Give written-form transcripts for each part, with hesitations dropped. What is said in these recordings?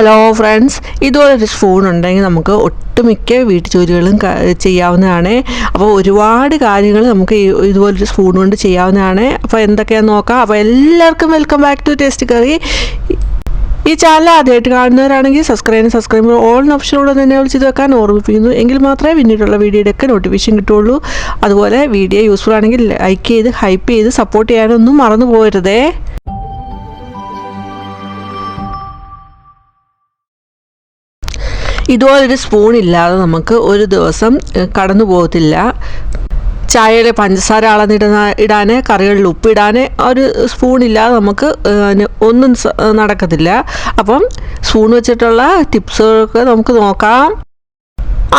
Hello friends, ഇതുപോലൊരു spoon ഉണ്ടെങ്കിൽ നമുക്ക് ഒട്ടുമിക്ക വീട്ടുജോലികളും ചെയ്യാവുന്നതാണ്. അപ്പോൾ ഒരുപാട് കാര്യങ്ങൾ നമുക്ക് ഇതുപോലൊരു സ്പൂൺ കൊണ്ട് ചെയ്യാവുന്നതാണ്. അപ്പോൾ എന്തൊക്കെയാണെന്ന് നോക്കാം. അപ്പോൾ എല്ലാവർക്കും വെൽക്കം ബാക്ക് ടു ടേസ്റ്റ് കറി. ഈ ചാനൽ ആദ്യമായിട്ട് കാണുന്നവരാണെങ്കിൽ സബ്സ്ക്രൈബ് ഓൾ ഓപ്ഷനോട് തന്നെ വിളിച്ചത് വെക്കാൻ ഓർമ്മിപ്പിക്കുന്നു. എങ്കിൽ മാത്രമേ പിന്നീടുള്ള വീഡിയോയുടെയൊക്കെ നോട്ടിഫിക്കേഷൻ കിട്ടുള്ളൂ. അതുപോലെ വീഡിയോ യൂസ്ഫുൾ ആണെങ്കിൽ ലൈക്ക് ചെയ്ത് ഹൈപ്പ് ചെയ്ത് സപ്പോർട്ട് ചെയ്യാനൊന്നും മറന്നു പോകരുതേ. ഇതുപോലൊരു സ്പൂൺ ഇല്ലാതെ നമുക്ക് ഒരു ദിവസം കടന്നു പോകത്തില്ല. ചായയിൽ പഞ്ചസാര ഇടാൻ, കറികളിൽ ഉപ്പിടാൻ ഒരു സ്പൂൺ ഇല്ലാതെ നമുക്ക് ഒന്നും നടക്കത്തില്ല. അപ്പം സ്പൂൺ വെച്ചിട്ടുള്ള ടിപ്സുകളൊക്കെ നമുക്ക് നോക്കാം.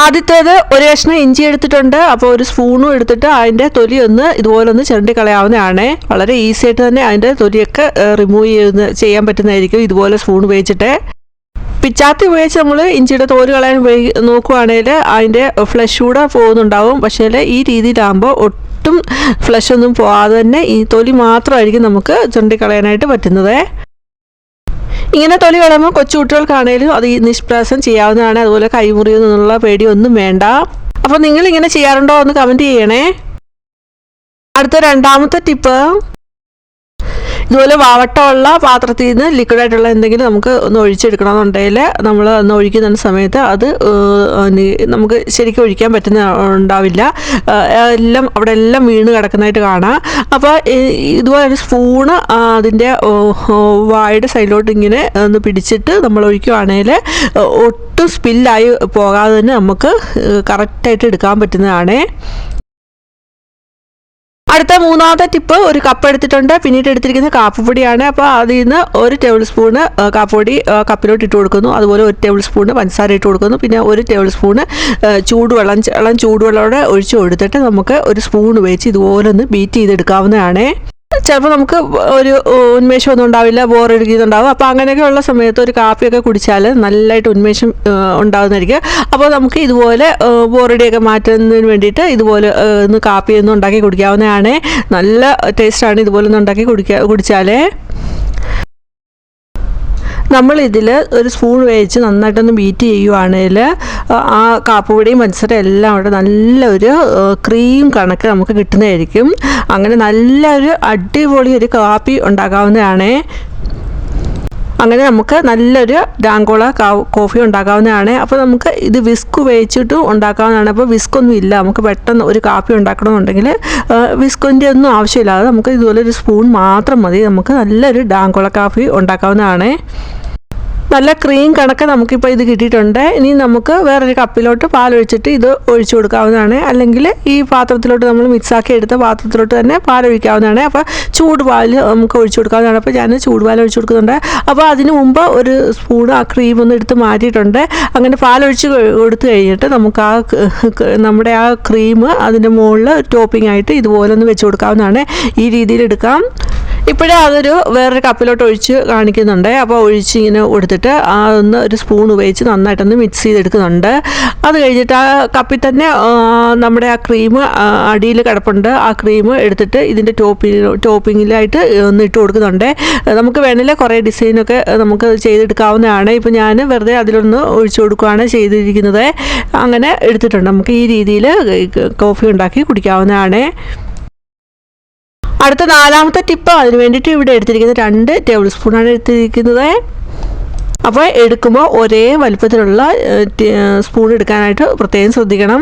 ആദ്യത്തേത്, ഒരു കഷ്ണം ഇഞ്ചി എടുത്തിട്ടുണ്ട്. അപ്പോൾ ഒരു സ്പൂണും എടുത്തിട്ട് അതിൻ്റെ തൊലി ഇതുപോലെ ചിരണ്ടി കളയാവുന്നതാണ്. വളരെ ഈസി ആയിട്ട് തന്നെ അതിൻ്റെ തൊലിയൊക്കെ റിമൂവ് ചെയ്യാൻ പറ്റുന്നതായിരിക്കും ഇതുപോലെ സ്പൂൺ ഉപയോഗിച്ചിട്ട്. പിച്ചാത്തി ഉപയോഗിച്ച് നമ്മൾ ഇഞ്ചിയുടെ തോല് കളയാൻ നോക്കുകയാണെങ്കിൽ അതിൻ്റെ ഫ്ലഷ് കൂടെ പോകുന്നുണ്ടാവും. പക്ഷേ ഈ രീതിയിലാകുമ്പോൾ ഒട്ടും ഫ്ലഷ് ഒന്നും പോകാതെ തന്നെ ഈ തൊലി മാത്രമായിരിക്കും നമുക്ക് ചുരണ്ടിക്കളയാനായിട്ട് പറ്റുന്നത്. ഇങ്ങനെ തൊലി കളയുമ്പോൾ കൊച്ചു കുട്ടികൾക്കാണെങ്കിലും അത് നിഷ്പ്രയാസം ചെയ്യാവുന്നതാണ്. അതുപോലെ കൈമുറിയെന്നുള്ള പേടിയൊന്നും വേണ്ട. അപ്പോൾ നിങ്ങളിങ്ങനെ ചെയ്യാറുണ്ടോ എന്ന് കമൻറ്റ് ചെയ്യണേ. അടുത്ത രണ്ടാമത്തെ ടിപ്പ്, ഇതുപോലെ വാവട്ടമുള്ള പാത്രത്തിൽ നിന്ന് ലിക്വിഡായിട്ടുള്ള എന്തെങ്കിലും നമുക്ക് ഒന്ന് ഒഴിച്ചെടുക്കണമെന്നുണ്ടെങ്കിൽ നമ്മൾ ഒന്ന് ഒഴിക്കുന്ന സമയത്ത് അത് നമുക്ക് ശരിക്കും ഒഴിക്കാൻ ഉണ്ടാവില്ല. അവിടെ എല്ലാം വീണ് കിടക്കുന്നതായിട്ട് കാണാം. അപ്പോൾ ഇതുപോലെ ഒരു സ്പൂണ് അതിൻ്റെ വായുടെ സൈഡിലോട്ട് ഇങ്ങനെ ഒന്ന് പിടിച്ചിട്ട് നമ്മൾ ഒഴിക്കുകയാണെങ്കിൽ ഒട്ടും സ്പില്ലായി പോകാതെ തന്നെ നമുക്ക് കറക്റ്റായിട്ട് എടുക്കാൻ പറ്റുന്നതാണ്. അടുത്ത മൂന്നാമത്തെ ടിപ്പ്, ഒരു കപ്പ് എടുത്തിട്ടുണ്ട്. പിന്നീട് എടുത്തിരിക്കുന്നത് കാപ്പിപ്പൊടിയാണ്. അപ്പോൾ അതിൽ നിന്ന് ഒരു ടേബിൾ സ്പൂണ് കാപ്പിപ്പൊടി കപ്പിലോട്ട് ഇട്ട് കൊടുക്കുന്നു. അതുപോലെ ഒരു ടേബിൾ സ്പൂണ് പഞ്ചസാര ഇട്ട് കൊടുക്കുന്നു. പിന്നെ ഒരു ടേബിൾ സ്പൂണ് ചൂടുവെള്ളത്തോടെ ഒഴിച്ചു കൊടുത്തിട്ട് നമുക്ക് ഒരു സ്പൂൺ ഉപയോഗിച്ച് ഇതുപോലെ ഒന്ന് ബീറ്റ് ചെയ്തെടുക്കാവുന്നതാണ്. ചിലപ്പോൾ നമുക്ക് ഒരു ഉന്മേഷമൊന്നും ഉണ്ടാവില്ല, ബോറടിക്കുന്നുണ്ടാവും. അപ്പോൾ അങ്ങനെയൊക്കെയുള്ള സമയത്ത് ഒരു കാപ്പിയൊക്കെ കുടിച്ചാൽ നല്ലതായിട്ട് ഉന്മേഷം ഉണ്ടാകുന്നതായിരിക്കും. അപ്പോൾ നമുക്ക് ഇതുപോലെ ബോറടിയൊക്കെ മാറ്റുന്നതിന് വേണ്ടിയിട്ട് ഇതുപോലെ ഒന്ന് കാപ്പിയൊന്നും ഉണ്ടാക്കി കുടിക്കാവുന്നതാണ്. നല്ല ടേസ്റ്റാണ് ഇതുപോലെ ഒന്ന് ഉണ്ടാക്കി കുടിച്ചാൽ. നമ്മളിതിൽ ഒരു സ്പൂൺ വേവിച്ച് നന്നായിട്ടൊന്ന് ബീറ്റ് ചെയ്യുവാണെങ്കിൽ ആ കാപ്പിപ്പൊടിയും പഞ്ചസാര എല്ലാം അവിടെ നല്ലൊരു ക്രീം കണക്ക് നമുക്ക് കിട്ടുന്നതായിരിക്കും. അങ്ങനെ നല്ലൊരു അടിപൊളി ഒരു കാപ്പി ഉണ്ടാക്കാവുന്നതാണ്. അങ്ങനെ നമുക്ക് നല്ലൊരു ഡാങ്കോള കോഫി ഉണ്ടാക്കാവുന്നതാണ്. അപ്പോൾ നമുക്ക് ഇത് വിസ്ക് ഉപയോഗിച്ചിട്ട് ഉണ്ടാക്കാവുന്നതാണ്. അപ്പോൾ വിസ്കൊന്നും ഇല്ല, നമുക്ക് പെട്ടെന്ന് ഒരു കാപ്പി ഉണ്ടാക്കണമെന്നുണ്ടെങ്കിൽ വിസ്കിൻ്റെ ഒന്നും ആവശ്യമില്ലാതെ നമുക്ക് ഇതുപോലെ ഒരു സ്പൂൺ മാത്രം മതി. നമുക്ക് നല്ലൊരു ഡാങ്കോള കാഫി ഉണ്ടാക്കാവുന്നതാണ്. നല്ല ക്രീം കണക്ക് നമുക്കിപ്പോൾ ഇത് കിട്ടിയിട്ടുണ്ട്. ഇനി നമുക്ക് വേറൊരു കപ്പിലോട്ട് പാലൊഴിച്ചിട്ട് ഇത് ഒഴിച്ചു കൊടുക്കാവുന്നതാണ്. അല്ലെങ്കിൽ ഈ പാത്രത്തിലോട്ട് നമ്മൾ മിക്സാക്കി എടുത്ത പാത്രത്തിലോട്ട് തന്നെ പാലൊഴിക്കാവുന്നതാണ്. അപ്പോൾ ചൂടുപാൽ നമുക്ക് ഒഴിച്ചു കൊടുക്കാവുന്നതാണ്. അപ്പോൾ ഞാൻ ചൂടുപാൽ ഒഴിച്ചു കൊടുക്കുന്നുണ്ട്. അപ്പോൾ അതിന് മുമ്പ് ഒരു സ്പൂൺ ആ ക്രീം ഒന്ന് എടുത്ത് മാറ്റിയിട്ടുണ്ട്. അങ്ങനെ പാലൊഴിച്ച് കൊടുത്തു കഴിഞ്ഞിട്ട് നമുക്ക് നമ്മുടെ ആ ക്രീം അതിൻ്റെ മുകളിൽ ടോപ്പിംഗ് ആയിട്ട് ഇതുപോലെ ഒന്ന് വെച്ച് കൊടുക്കാവുന്നതാണ്. ഈ രീതിയിൽ എടുക്കാം. ഇപ്പോഴേ അതൊരു വേറൊരു കപ്പിലോട്ട് ഒഴിച്ച് കാണിക്കുന്നുണ്ട്. അപ്പോൾ ഒഴിച്ച് ഇങ്ങനെ കൊടുത്തിട്ട് ഒരു സ്പൂൺ ഉപയോഗിച്ച് നന്നായിട്ടൊന്ന് മിക്സ് ചെയ്തെടുക്കുന്നുണ്ട്. അത് കഴിഞ്ഞിട്ട് ആ കപ്പിൽ തന്നെ നമ്മുടെ ആ ക്രീം അടിയിൽ കിടപ്പുണ്ട്. ആ ക്രീം എടുത്തിട്ട് ഇതിൻ്റെ ടോപ്പിങ്ങിലായിട്ട് ഒന്ന് ഇട്ട് കൊടുക്കുന്നുണ്ട്. നമുക്ക് വേണമെങ്കിൽ കുറേ ഡിസൈനൊക്കെ നമുക്ക് ചെയ്തെടുക്കാവുന്നതാണ്. ഇപ്പോൾ ഞാൻ വെറുതെ അതിലൊന്ന് ഒഴിച്ചു കൊടുക്കുകയാണ് ചെയ്തിരിക്കുന്നത്. അങ്ങനെ എടുത്തിട്ടുണ്ട്. നമുക്ക് ഈ രീതിയിൽ കോഫി ഉണ്ടാക്കി കുടിക്കാവുന്നതാണ്. അടുത്ത നാലാമത്തെ ടിപ്പ്, അതിന് വേണ്ടിയിട്ട് ഇവിടെ എടുത്തിരിക്കുന്നത് 2 ടേബിൾ സ്പൂണാണ് എടുത്തിരിക്കുന്നത്. അപ്പോൾ എടുക്കുമ്പോൾ ഒരേ വലുപ്പത്തിലുള്ള സ്പൂൺ എടുക്കാനായിട്ട് പ്രത്യേകം ശ്രദ്ധിക്കണം.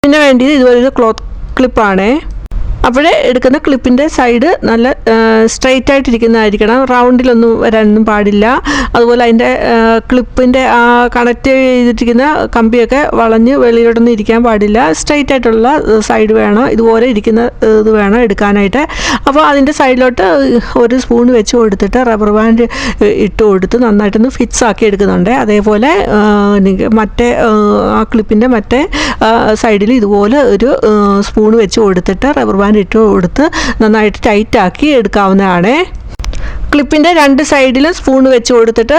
പിന്നെ വേണ്ടിയത് ഇതുപോലൊരു ക്ലോത്ത് ക്ലിപ്പാണ്. അപ്പോഴേ എടുക്കുന്ന ക്ലിപ്പിൻ്റെ സൈഡ് നല്ല സ്ട്രെയിറ്റ് ആയിട്ടിരിക്കുന്നതായിരിക്കണം, റൗണ്ടിലൊന്നും വരാനൊന്നും പാടില്ല. അതുപോലെ അതിൻ്റെ ക്ലിപ്പിൻ്റെ ആ കണക്ട് ചെയ്തിട്ടിരിക്കുന്ന കമ്പിയൊക്കെ വളഞ്ഞ് വെളിയിലോട്ടൊന്നും ഇരിക്കാൻ പാടില്ല. സ്ട്രെയിറ്റ് ആയിട്ടുള്ള സൈഡ് വേണം, ഇതുപോലെ ഇരിക്കുന്ന ഇത് വേണം എടുക്കാനായിട്ട്. അപ്പോൾ അതിൻ്റെ സൈഡിലോട്ട് ഒരു സ്പൂൺ വെച്ച് കൊടുത്തിട്ട് റബ്ബർ ബാൻഡ് ഇട്ട് കൊടുത്ത് നന്നായിട്ടൊന്ന് ഫിക്സ് ആക്കി എടുക്കുന്നുണ്ട്. അതേപോലെ മറ്റേ ആ ക്ലിപ്പിൻ്റെ മറ്റേ സൈഡിൽ ഇതുപോലെ ഒരു സ്പൂൺ വെച്ച് കൊടുത്തിട്ട് റബ്ബർ ബാൻഡ് ഇട്ട് കൊടുത്ത് നന്നായിട്ട് ടൈറ്റാക്കി എടുക്കാവുന്നതാണ്. ക്ലിപ്പിൻ്റെ 2 സൈഡിലും സ്പൂൺ വെച്ച് കൊടുത്തിട്ട്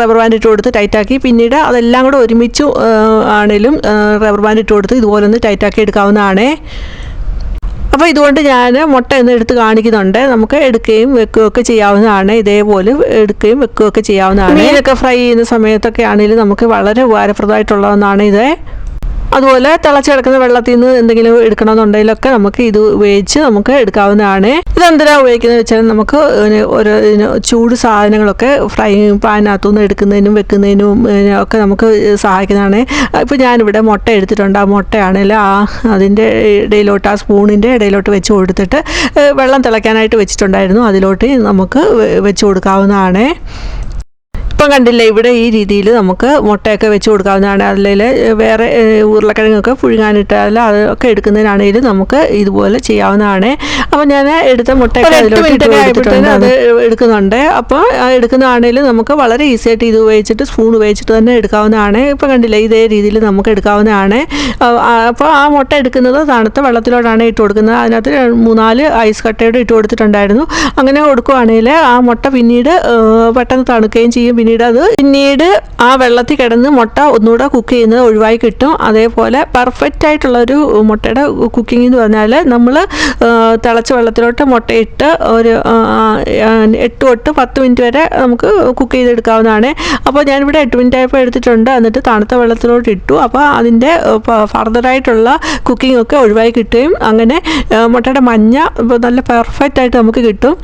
റബ്ബർ ബാൻഡ് ഇട്ട് കൊടുത്ത് ടൈറ്റാക്കി, പിന്നീട് അതെല്ലാം കൂടെ ഒരുമിച്ച് ആണെങ്കിലും റബ്ബർ ബാൻഡ് ഇട്ട് കൊടുത്ത് ഇതുപോലെ ഒന്ന് ടൈറ്റാക്കി എടുക്കാവുന്നതാണ്. അപ്പോൾ ഇതുകൊണ്ട് ഞാൻ മുട്ട ഒന്ന് എടുത്ത് കാണിക്കുന്നുണ്ട്. നമുക്ക് എടുക്കുകയും വെക്കുകയൊക്കെ ചെയ്യാവുന്നതാണ്. ഇതേപോലെ എടുക്കുകയും വെക്കുകയൊക്കെ ചെയ്യാവുന്നതാണ്. മീനൊക്കെ ഫ്രൈ ചെയ്യുന്ന സമയത്തൊക്കെ ആണെങ്കിലും നമുക്ക് വളരെ ഉപകാരപ്രദമായിട്ടുള്ള ഒന്നാണ് ഇത്. അതുപോലെ തിളച്ച് കിടക്കുന്ന വെള്ളത്തിൽ നിന്ന് എന്തെങ്കിലും എടുക്കണമെന്നുണ്ടെങ്കിലൊക്കെ നമുക്ക് ഇത് ഉപയോഗിച്ച് നമുക്ക് എടുക്കാവുന്നതാണ്. ഇതെന്തിനാണ് ഉപയോഗിക്കുന്നത് വെച്ചാൽ നമുക്ക് ഓരോ ചൂട് സാധനങ്ങളൊക്കെ ഫ്രൈ പാനിനകത്തുനിന്ന് എടുക്കുന്നതിനും വെക്കുന്നതിനും ഒക്കെ നമുക്ക് സഹായിക്കുന്നതാണ്. ഇപ്പോൾ ഞാനിവിടെ മുട്ട എടുത്തിട്ടുണ്ട്. ആ മുട്ടയാണെങ്കിൽ അതിൻ്റെ ഇടയിലോട്ട്, ആ സ്പൂണിൻ്റെ ഇടയിലോട്ട് വെച്ച് കൊടുത്തിട്ട് വെള്ളം തിളയ്ക്കാനായിട്ട് വെച്ചിട്ടുണ്ടായിരുന്നു. അതിലോട്ട് നമുക്ക് വെച്ച് കൊടുക്കാവുന്നതാണ്. ഇപ്പം കണ്ടില്ലേ, ഇവിടെ ഈ രീതിയിൽ നമുക്ക് മുട്ടയൊക്കെ വെച്ച് കൊടുക്കാവുന്നതാണ്. അല്ലെങ്കിൽ വേറെ ഉരുളക്കിഴങ്ങൊക്കെ പുഴുങ്ങാനിട്ടാൽ അതൊക്കെ എടുക്കുന്നതിനാണെങ്കിലും നമുക്ക് ഇതുപോലെ ചെയ്യാവുന്നതാണ്. അപ്പോൾ ഞാൻ എടുത്ത മുട്ടയൊക്കെ അത് എടുക്കുന്നുണ്ട്. അപ്പോൾ എടുക്കുന്നതാണെങ്കിലും നമുക്ക് വളരെ ഈസി ആയിട്ട് ഇത് ഉപയോഗിച്ചിട്ട് സ്പൂൺ ഉപയോഗിച്ചിട്ട് തന്നെ എടുക്കാവുന്നതാണ്. ഇപ്പം കണ്ടില്ലേ, ഇതേ രീതിയിൽ നമുക്ക് എടുക്കാവുന്നതാണ്. അപ്പോൾ ആ മുട്ട എടുക്കുന്നത് തണുത്ത വെള്ളത്തിലോട്ടാണ് ഇട്ട് കൊടുക്കുന്നത്. അതിനകത്ത് 3-4 ഐസ് കട്ടയോടെ ഇട്ട് കൊടുത്തിട്ടുണ്ടായിരുന്നു. അങ്ങനെ കൊടുക്കുകയാണെങ്കിൽ ആ മുട്ട പിന്നീട് പെട്ടെന്ന് തണുക്കുകയും ചെയ്യും. പിന്നീട് ആ വെള്ളത്തിൽ കിടന്ന് മുട്ട ഒന്നുകൂടെ കുക്ക് ചെയ്യുന്നത് ഒഴിവായി കിട്ടും. അതേപോലെ പെർഫെക്റ്റ് ആയിട്ടുള്ളൊരു മുട്ടയുടെ കുക്കിംഗ് എന്ന് പറഞ്ഞാൽ നമ്മൾ തിളച്ച വെള്ളത്തിലോട്ട് മുട്ടയിട്ട് ഒരു 8 തൊട്ട് 10 മിനിറ്റ് വരെ നമുക്ക് കുക്ക് ചെയ്തെടുക്കാവുന്നതാണ്. അപ്പോൾ ഞാനിവിടെ 8 മിനിറ്റ് ആയപ്പോൾ എടുത്തിട്ടുണ്ട്. എന്നിട്ട് തണുത്ത വെള്ളത്തിലോട്ട് ഇട്ടു. അപ്പോൾ അതിൻ്റെ ഫർദറായിട്ടുള്ള കുക്കിംഗ് ഒക്കെ ഒഴിവായി കിട്ടുകയും അങ്ങനെ മുട്ടയുടെ മഞ്ഞ നല്ല പെർഫെക്റ്റ് ആയിട്ട് നമുക്ക് കിട്ടും.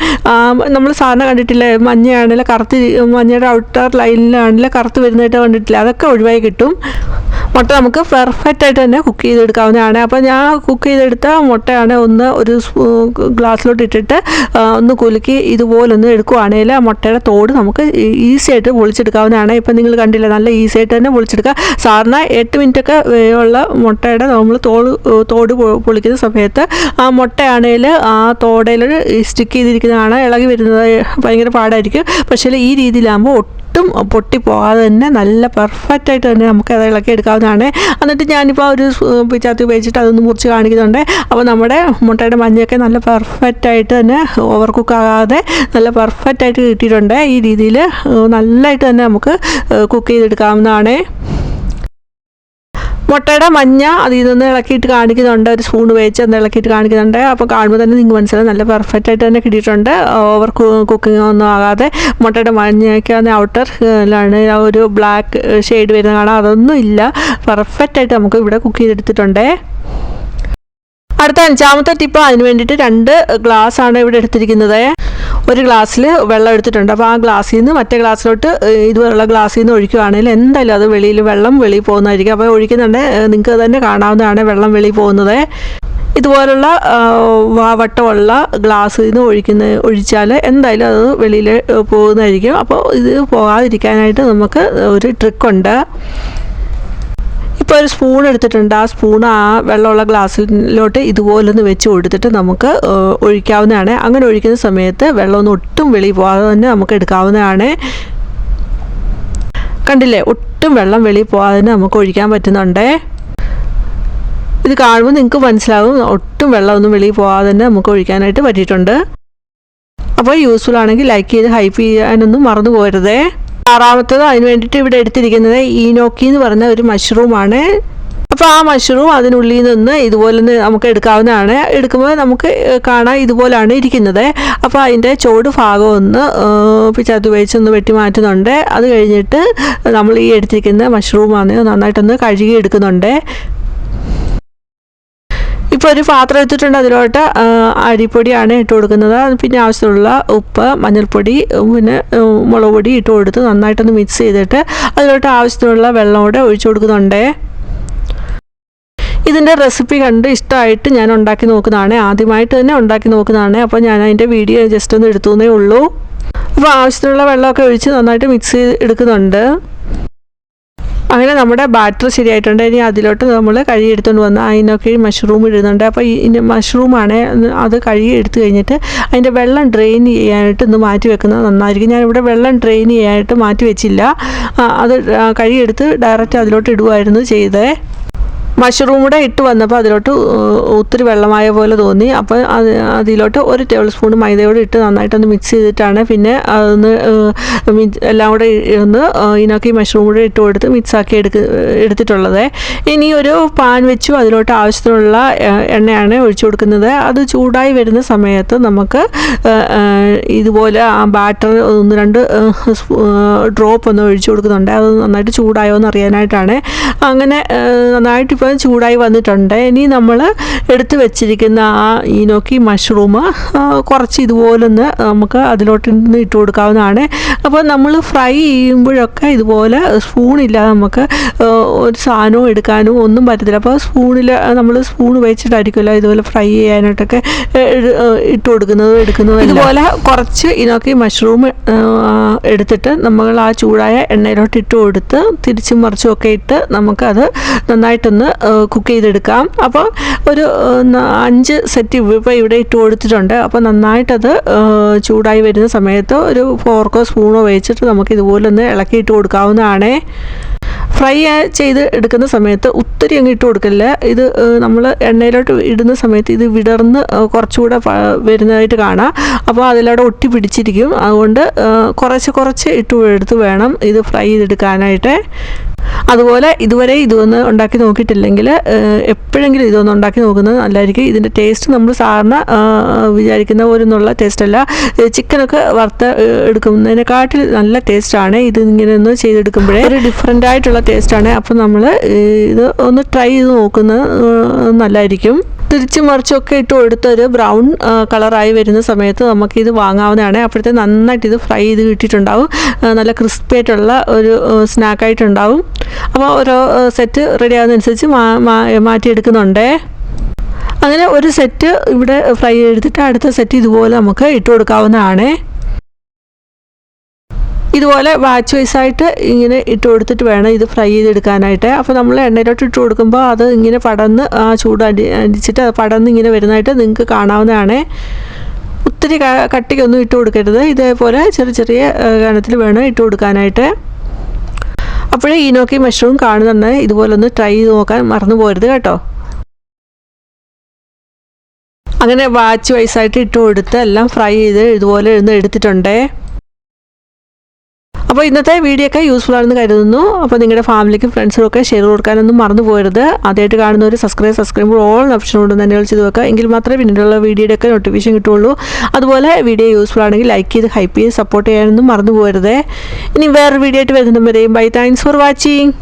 നമ്മൾ സാധാരണ കണ്ടിട്ടില്ലേ, മഞ്ഞയാണെങ്കിൽ മഞ്ഞയുടെ ഔട്ടർ ലൈനിലാണെങ്കിൽ കറുത്ത് വരുന്നതായിട്ട് കണ്ടിട്ടില്ല, അതൊക്കെ ഒഴിവായി കിട്ടും. മുട്ട നമുക്ക് പെർഫെക്റ്റ് ആയിട്ട് തന്നെ കുക്ക് ചെയ്തെടുക്കാവുന്നതാണ്. അപ്പോൾ ഞാൻ കുക്ക് ചെയ്തെടുത്ത മുട്ടയാണ് ഒരു ഗ്ലാസ്സിലോട്ട് ഇട്ടിട്ട് ഒന്ന് കുലുക്കി ഇതുപോലൊന്ന് എടുക്കുകയാണെങ്കിൽ ആ മുട്ടയുടെ തോട് നമുക്ക് ഈസി ആയിട്ട് പൊളിച്ചെടുക്കാവുന്നതാണ്. ഇപ്പം നിങ്ങൾ കണ്ടില്ല, നല്ല ഈസി ആയിട്ട് തന്നെ പൊളിച്ചെടുക്കുക. സാധാരണ 8 മിനിറ്റൊക്കെ ഉള്ള മുട്ടയുടെ നമ്മൾ തോട് പൊളിക്കുന്ന സമയത്ത് ആ മുട്ടയാണെങ്കിൽ ആ തോടയിൽ സ്റ്റിക്ക് ചെയ്തിരിക്കുന്നതാണ്, ഇളകി വരുന്നത് ഭയങ്കര പാടായിരിക്കും. പക്ഷേ ഈ രീതിയിലാകുമ്പോൾ ഒട്ടും പൊട്ടിപ്പോകാതെ തന്നെ നല്ല പെർഫെക്റ്റായിട്ട് തന്നെ നമുക്ക് അത് ഇളക്കി എടുക്കാവുന്നതാണ്. എന്നിട്ട് ഞാനിപ്പോൾ ഒരു പിച്ചാത്തി ഉപയോഗിച്ചിട്ട് അതൊന്ന് മുറിച്ച് കാണിക്കുന്നുണ്ട്. അപ്പോൾ നമ്മുടെ മുട്ടയുടെ മഞ്ഞയൊക്കെ നല്ല പെർഫെക്റ്റായിട്ട് തന്നെ ഓവർ കുക്കാകാതെ നല്ല പെർഫെക്റ്റായിട്ട് കിട്ടിയിട്ടുണ്ട്. ഈ രീതിയിൽ നല്ലതായിട്ട് തന്നെ നമുക്ക് കുക്ക് ചെയ്തെടുക്കാവുന്നതാണ്. മുട്ടയുടെ മഞ്ഞ അതിൽ നിന്ന് ഇളക്കിയിട്ട് കാണിക്കുന്നുണ്ട്. ഒരു സ്പൂൺ ഉപയോഗിച്ച് ഒന്ന് ഇളക്കിയിട്ട് കാണിക്കുന്നുണ്ട്. അപ്പോൾ കാണുമ്പോൾ തന്നെ നിങ്ങൾക്ക് മനസ്സിലാവും നല്ല പെർഫെക്റ്റ് ആയിട്ട് തന്നെ കിട്ടിയിട്ടുണ്ട്. ഓവർ കുക്കിംഗ് ഒന്നും ആകാതെ മുട്ടയുടെ മഞ്ഞയ്ക്ക് ഔട്ടറിലാണ് ഒരു ബ്ലാക്ക് ഷെയ്ഡ് വരുന്ന കാണാം, അതൊന്നും ഇല്ല. പെർഫെക്റ്റ് ആയിട്ട് നമുക്ക് ഇവിടെ കുക്ക് ചെയ്തെടുത്തിട്ടുണ്ട്. അടുത്ത 5ാമത്തെ ടിപ്പ്, അതിന് വേണ്ടിയിട്ട് 2 ഗ്ലാസ്സാണ് ഇവിടെ എടുത്തിരിക്കുന്നത്. ഒരു ഗ്ലാസ്സിൽ വെള്ളം എടുത്തിട്ടുണ്ട്. അപ്പോൾ ആ ഗ്ലാസ്സിൽ നിന്ന് മറ്റേ ഗ്ലാസ്സിലോട്ട് ഇതുപോലുള്ള ഗ്ലാസ്സിൽ നിന്ന് ഒഴിക്കുകയാണെങ്കിൽ എന്തായാലും അത് വെള്ളം വെളിയിൽ പോകുന്നതായിരിക്കും. അപ്പോൾ ഒഴിക്കുന്നുണ്ട്, നിങ്ങൾക്ക് തന്നെ കാണാവുന്നതാണ് വെള്ളം വെളിയിൽ പോകുന്നത്. ഇതുപോലുള്ള വട്ടമുള്ള ഗ്ലാസ്സിൽ നിന്ന് ഒഴിച്ചാൽ എന്തായാലും അത് വെളിയിൽ പോകുന്നതായിരിക്കും. അപ്പോൾ ഇത് പോകാതിരിക്കാനായിട്ട് നമുക്ക് ഒരു ട്രിക്കുണ്ട്. ഇപ്പോൾ ഒരു സ്പൂൺ എടുത്തിട്ടുണ്ട്. ആ സ്പൂൺ ആ വെള്ളമുള്ള ഗ്ലാസ്സിലോട്ട് ഇതുപോലൊന്ന് വെച്ച് കൊടുത്തിട്ട് നമുക്ക് ഒഴിക്കാവുന്നതാണ്. അങ്ങനെ ഒഴിക്കുന്ന സമയത്ത് വെള്ളമൊന്നും ഒട്ടും വെളിയിൽ പോകാതെ തന്നെ നമുക്ക് എടുക്കാവുന്നതാണ്. കണ്ടില്ലേ, ഒട്ടും വെള്ളം വെളിയിൽ പോകാതെ തന്നെ നമുക്ക് ഒഴിക്കാൻ പറ്റുന്നുണ്ട്. ഇത് കാണുമ്പോൾ നിങ്ങൾക്ക് മനസ്സിലാവും ഒട്ടും വെള്ളമൊന്നും വെളിയിൽ പോകാതെ തന്നെ നമുക്ക് ഒഴിക്കാനായിട്ട് പറ്റിയിട്ടുണ്ട്. അപ്പോൾ യൂസ്ഫുൾ ആണെങ്കിൽ ലൈക്ക് ചെയ്ത് ഹൈപ്പ് ചെയ്യാനൊന്നും മറന്നു പോകരുതേ. 6ാമത്തത് അതിന് വേണ്ടിയിട്ട് ഇവിടെ എടുത്തിരിക്കുന്നത് ഈനോക്കി എന്ന് പറഞ്ഞ ഒരു മഷ്റൂമാണ്. അപ്പോൾ ആ മഷ്റൂം അതിനുള്ളിൽ നിന്ന് ഇതുപോലെ നമുക്ക് എടുക്കാവുന്നതാണ്. എടുക്കുമ്പോൾ നമുക്ക് കാണാൻ ഇതുപോലാണ് ഇരിക്കുന്നത്. അപ്പോൾ അതിൻ്റെ ചോട് ഭാഗം ഒന്ന് പിച്ചാത്തി ഉപയോഗിച്ചൊന്ന് വെട്ടി മാറ്റുന്നുണ്ട്. അത് കഴിഞ്ഞിട്ട് നമ്മൾ ഈ എടുത്തിരിക്കുന്ന മഷ്റൂമാണ് നന്നായിട്ടൊന്ന് കഴുകി എടുക്കുന്നുണ്ട്. ഇപ്പോൾ ഒരു പാത്രം എടുത്തിട്ടുണ്ട്. അതിലോട്ട് അരിപ്പൊടിയാണ് ഇട്ട് കൊടുക്കുന്നത്. പിന്നെ ആവശ്യമുള്ള ഉപ്പ്, മഞ്ഞൾപ്പൊടി, പിന്നെ മുളക് പൊടി ഇട്ട് കൊടുത്ത് നന്നായിട്ടൊന്ന് മിക്സ് ചെയ്തിട്ട് അതിലോട്ട് ആവശ്യത്തിനുള്ള വെള്ളം കൂടെ ഒഴിച്ചു കൊടുക്കുന്നുണ്ട്. ഇതിൻ്റെ റെസിപ്പി കണ്ട് ഇഷ്ടമായിട്ട് ഞാൻ ഉണ്ടാക്കി നോക്കുന്നതാണ്. ആദ്യമായിട്ട് തന്നെ ഉണ്ടാക്കി നോക്കുന്നതാണ്. അപ്പോൾ ഞാൻ അതിൻ്റെ വീഡിയോ ജസ്റ്റ് ഒന്ന് എടുത്തുന്നേ ഉള്ളൂ. അപ്പോൾ ആവശ്യത്തിനുള്ള വെള്ളമൊക്കെ ഒഴിച്ച് നന്നായിട്ട് മിക്സ് ചെയ്ത് എടുക്കുന്നുണ്ട്. അങ്ങനെ നമ്മുടെ ബാറ്റർ ശരിയായിട്ടുണ്ട്. ഇനി അതിലോട്ട് നമ്മൾ കഴുകി എടുത്തുകൊണ്ട് വന്ന് അതിനൊക്കെ മഷ്റൂം ഇടുന്നുണ്ട്. അപ്പോൾ ഈ മഷ്റൂമാണ് അത് കഴുകി എടുത്തു കഴിഞ്ഞിട്ട് അതിൻ്റെ വെള്ളം ഡ്രെയിൻ ചെയ്യാനായിട്ട് ഒന്ന് മാറ്റി വെക്കുന്നത് നന്നായിരിക്കും. ഞാനിവിടെ വെള്ളം ഡ്രെയിൻ ചെയ്യാനായിട്ട് മാറ്റി വെച്ചില്ല. അത് കഴുകിയെടുത്ത് ഡയറക്റ്റ് അതിലോട്ട് ഇടുമായിരുന്നു ചെയ്തേ. മഷ്റൂം കൂടെ ഇട്ട് വന്നപ്പോൾ അതിലോട്ട് ഒത്തിരി വെള്ളമായ പോലെ തോന്നി. അപ്പോൾ അതിലോട്ട് 1 ടേബിൾ സ്പൂൺ മൈദയോട് ഇട്ട് നന്നായിട്ടൊന്ന് മിക്സ് ചെയ്തിട്ടാണ് പിന്നെ അതൊന്ന് എല്ലാം കൂടെ ഒന്ന് ഇനോക്കി മഷ്റൂം കൂടെ ഇട്ട് കൊടുത്ത് മിക്സാക്കി എടുത്തിട്ടുള്ളത്. ഇനി ഒരു പാൻ വെച്ചു അതിലോട്ട് ആവശ്യത്തിനുള്ള എണ്ണയാണ് ഒഴിച്ചു കൊടുക്കുന്നത്. അത് ചൂടായി വരുന്ന സമയത്ത് നമുക്ക് ഇതുപോലെ ആ ബാറ്റർ 1-2 ഡ്രോപ്പ് ഒന്ന് ഒഴിച്ചു കൊടുക്കുന്നുണ്ട്. അത് നന്നായിട്ട് ചൂടായോ എന്ന് അറിയാനായിട്ടാണ്. അങ്ങനെ നന്നായിട്ട് ഇപ്പോൾ ചൂടായി വന്നിട്ടുണ്ട്. ഇനി നമ്മൾ എടുത്ത് വെച്ചിരിക്കുന്ന ആ ഇനോക്കി മഷ്റൂം കുറച്ച് ഇതുപോലൊന്ന് നമുക്ക് അതിലോട്ട് ഇട്ട് കൊടുക്കാവുന്നതാണ്. അപ്പോൾ നമ്മൾ ഫ്രൈ ചെയ്യുമ്പോഴൊക്കെ ഇതുപോലെ സ്പൂണില്ലാതെ നമുക്ക് ഒരു സാധനവും എടുക്കാനും ഒന്നും പറ്റത്തില്ല. അപ്പോൾ നമ്മൾ സ്പൂൺ വെച്ചിട്ടായിരിക്കുമല്ലോ ഇതുപോലെ ഫ്രൈ ചെയ്യാനായിട്ടൊക്കെ എടുക്കുന്നത്. ഇതുപോലെ കുറച്ച് ഇനോക്കി മഷ്റൂം എടുത്തിട്ട് നമ്മൾ ആ ചൂടായ എണ്ണയിലോട്ട് ഇട്ട് കൊടുത്ത് തിരിച്ചും മറിച്ചും ഒക്കെ ഇട്ട് നമുക്കത് നന്നായിട്ടൊന്ന് കുക്ക് ചെയ്തെടുക്കാം. അപ്പോൾ ഒരു 5 സെറ്റ് ഇപ്പോൾ ഇവിടെ ഇട്ട് കൊടുത്തിട്ടുണ്ട്. അപ്പോൾ നന്നായിട്ടത് ചൂടായി വരുന്ന സമയത്ത് ഒരു ഫോർക്കോ സ്പൂണോ വെച്ചിട്ട് നമുക്ക് ഇതുപോലെ ഒന്ന് ഇളക്കിയിട്ട് കൊടുക്കാവുന്നതാണ്. ഫ്രൈ ചെയ്ത് എടുക്കുന്ന സമയത്ത് ഒത്തിരി അങ്ങ് ഇട്ട് കൊടുക്കില്ല. ഇത് നമ്മൾ എണ്ണയിലോട്ട് ഇടുന്ന സമയത്ത് ഇത് വിടർന്ന് കുറച്ചുകൂടെ വരുന്നതായിട്ട് കാണാം. അപ്പോൾ അതിലൂടെ ഒട്ടി പിടിച്ചിരിക്കും. അതുകൊണ്ട് കുറച്ച് എടുത്ത് വേണം ഇത് ഫ്രൈ ചെയ്തെടുക്കാനായിട്ട്. അതുപോലെ ഇതുവരെ ഇതൊന്ന് ഉണ്ടാക്കി നോക്കിയിട്ടില്ലെങ്കിൽ എപ്പോഴെങ്കിലും ഇതൊന്ന് ഉണ്ടാക്കി നോക്കുന്നത് നല്ലതായിരിക്കും. ഇതിൻ്റെ ടേസ്റ്റ് നമ്മൾ സാധാരണ വിചാരിക്കുന്ന പോലെയൊന്നുള്ള ടേസ്റ്റല്ല. ചിക്കനൊക്കെ വറുത്ത് എടുക്കുന്നതിനെക്കാട്ടിൽ നല്ല ടേസ്റ്റാണ് ഇത് ഇങ്ങനെ ഒന്ന് ചെയ്തെടുക്കുമ്പോഴേ. ഒരു ഡിഫറെൻ്റ് ആയിട്ടുള്ള ടേസ്റ്റാണ്. അപ്പോൾ നമ്മൾ ഇത് ഒന്ന് ട്രൈ ചെയ്ത് നോക്കുന്നത് നല്ലതായിരിക്കും. തിരിച്ച് മറിച്ചൊക്കെ ഇട്ട് കൊടുത്തൊരു ബ്രൗൺ കളറായി വരുന്ന സമയത്ത് നമുക്കിത് വാങ്ങാവുന്നതാണ്. അപ്പോഴത്തെ നന്നായിട്ട് ഇത് ഫ്രൈ ചെയ്ത് കിട്ടിയിട്ടുണ്ടാവും. നല്ല ക്രിസ്പി ആയിട്ടുള്ള ഒരു സ്നാക്കായിട്ടുണ്ടാവും. അപ്പോൾ ഓരോ സെറ്റ് റെഡി ആകുന്നതനുസരിച്ച് മാറ്റിയെടുക്കുന്നുണ്ട്. അങ്ങനെ ഒരു സെറ്റ് ഇവിടെ ഫ്രൈ ചെയ്തിട്ട് അടുത്ത സെറ്റ് ഇതുപോലെ നമുക്ക് ഇട്ട് കൊടുക്കാവുന്നതാണ്. ഇതുപോലെ ബാച്ച് വൈസായിട്ട് ഇങ്ങനെ ഇട്ട് കൊടുത്തിട്ട് വേണം ഇത് ഫ്രൈ ചെയ്തെടുക്കാനായിട്ട്. അപ്പോൾ നമ്മൾ എണ്ണയിലോട്ട് ഇട്ട് കൊടുക്കുമ്പോൾ അത് ഇങ്ങനെ പടന്ന് ആ ചൂട് അടിച്ചിട്ട് അത് പടന്ന് ഇങ്ങനെ വരുന്നതായിട്ട് നിങ്ങൾക്ക് കാണാവുന്നതാണ്. ഒത്തിരി കട്ടിക്കൊന്നും ഇട്ട് കൊടുക്കരുത്. ഇതേപോലെ ചെറിയ കനത്തിൽ വേണം ഇട്ട് കൊടുക്കാനായിട്ട്. അപ്പോഴേ ഇനോക്കി മഷ്റൂം കാണുന്നുണ്ട്. ഇതുപോലെ ഒന്ന് ട്രൈ ചെയ്ത് നോക്കാൻ മറന്നു പോരുത് കേട്ടോ. അങ്ങനെ ബാച്ച് വൈസായിട്ട് ഇട്ട് കൊടുത്ത് എല്ലാം ഫ്രൈ ചെയ്ത് ഇതുപോലെ എടുത്തിട്ടുണ്ട്. അപ്പോൾ ഇന്നത്തെ വീഡിയോ ഒക്കെ യൂസ്ഫുൾ ആണെന്ന് കരുതുന്നു. അപ്പോൾ നിങ്ങളുടെ ഫാമിലിക്കും ഫ്രണ്ട്സിനും ഒക്കെ ഷെയർ കൊടുക്കാനൊന്നും മറന്നു പോകരുത്. ആദ്യമായിട്ട് കാണുന്നവർ സബ്സ്ക്രൈബ് ഓൾ ഓപ്ഷൻ കൊണ്ട് തന്നെ ചെയ്ത് വെക്കുക. എങ്കിൽ മാത്രമേ പിന്നീടുള്ള വീഡിയോയുടെ ഒക്കെ നോട്ടിഫിക്കേഷൻ കിട്ടുള്ളൂ. അതുപോലെ വീഡിയോ യൂസ്ഫുൾ ആണെങ്കിൽ ലൈക്ക് ചെയ്ത് ഹൈപ്പ് ചെയ്ത് സപ്പോർട്ട് ചെയ്യാനൊന്നും മറന്നു പോകരുത്. ഇനി വേറൊരു വീഡിയോ ആയിട്ട് വരുന്നതുവരെയും ബൈ. Thanks for watching.